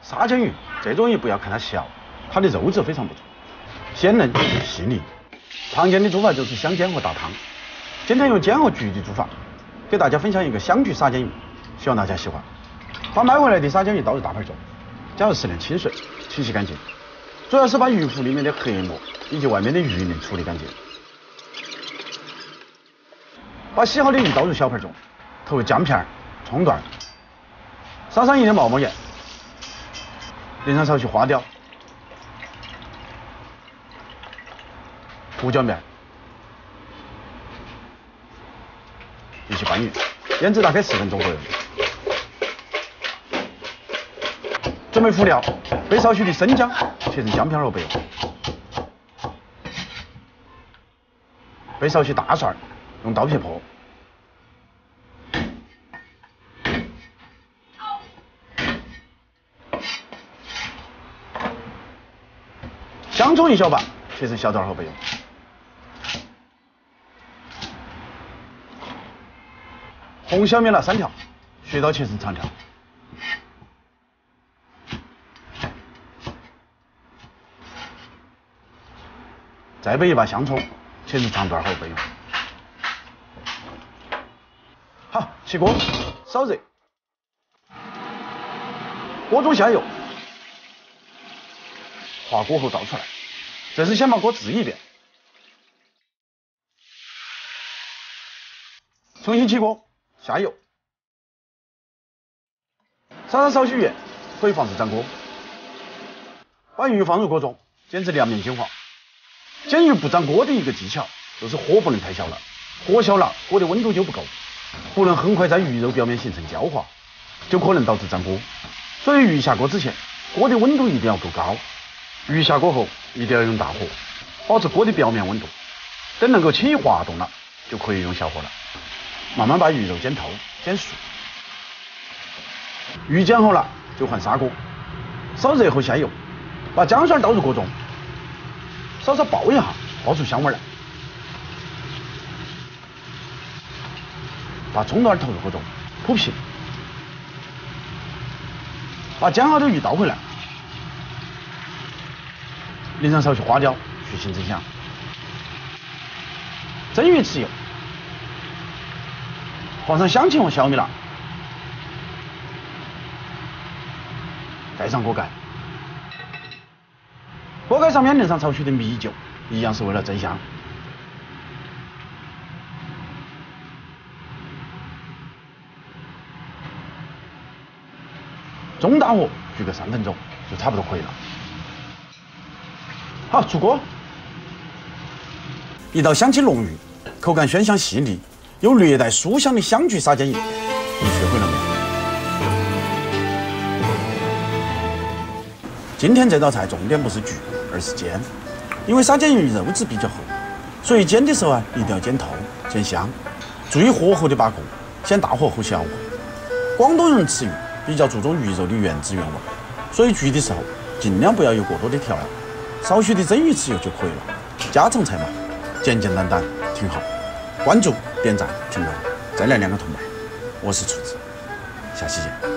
沙姜鱼这种鱼不要看它小，它的肉质非常不错，鲜嫩细腻。常见的做法就是香煎和大汤。今天用煎和焗的做法，给大家分享一个香焗沙姜鱼，希望大家喜欢。把买回来的沙姜鱼倒入大盆中，加入适量清水，清洗干净。主要是把鱼腹里面的黑膜以及外面的鱼鳞处理干净。把洗好的鱼倒入小盆中，投入姜片、葱段，撒上一点毛盐，淋上少许花雕、胡椒面，一起拌匀，腌制大概10分钟左右。准备辅料，备少许的生姜，切成姜片和备用；备少许大蒜，用刀片破；香葱1小把，切成小段和备用；红小米辣3条，削刀切成长条。再备1把香葱，切成长段后备用。好，起锅，烧热，锅中下油，滑锅后倒出来。这时先把锅炙一遍，重新起锅，下油，撒上少许盐，可以防止粘锅。把鱼放入锅中，煎至两面金黄。煎鱼不粘锅的一个技巧就是火不能太小了，火小了锅的温度就不够，不能很快在鱼肉表面形成焦化，就可能导致粘锅。所以鱼下锅之前，锅的温度一定要够高。鱼下锅后一定要用大火，保持锅的表面温度。等能够轻易滑动了，就可以用小火了，慢慢把鱼肉煎透、煎熟。鱼煎好了就换砂锅，烧热后下油，把姜蒜倒入锅中。稍稍爆一下，爆出香味来。把葱段投入锅中，铺平。把煎好的鱼倒回来，淋上少许花雕，去腥增香。蒸鱼豉油，放上香芹和小米辣，盖上锅盖。锅盖上面淋上少许的米酒，一样是为了增香。中大火焗个3分钟，就差不多可以了。好，出锅。一道香气浓郁、口感鲜香细腻、有略带酥香的香焗沙姜鱼，你学会了没有？今天这道菜重点不是焗，而是煎。因为沙姜鱼肉质比较厚，所以煎的时候一定要煎透、煎香，注意火候的把控，先大火后小火。广东人吃鱼比较注重鱼肉的原汁原味，所以焗的时候尽量不要有过多的调料，少许的蒸鱼豉油就可以了。家常菜嘛，简简单单挺好。关注、点赞、评论，再来2个铜板。我是厨子，下期见。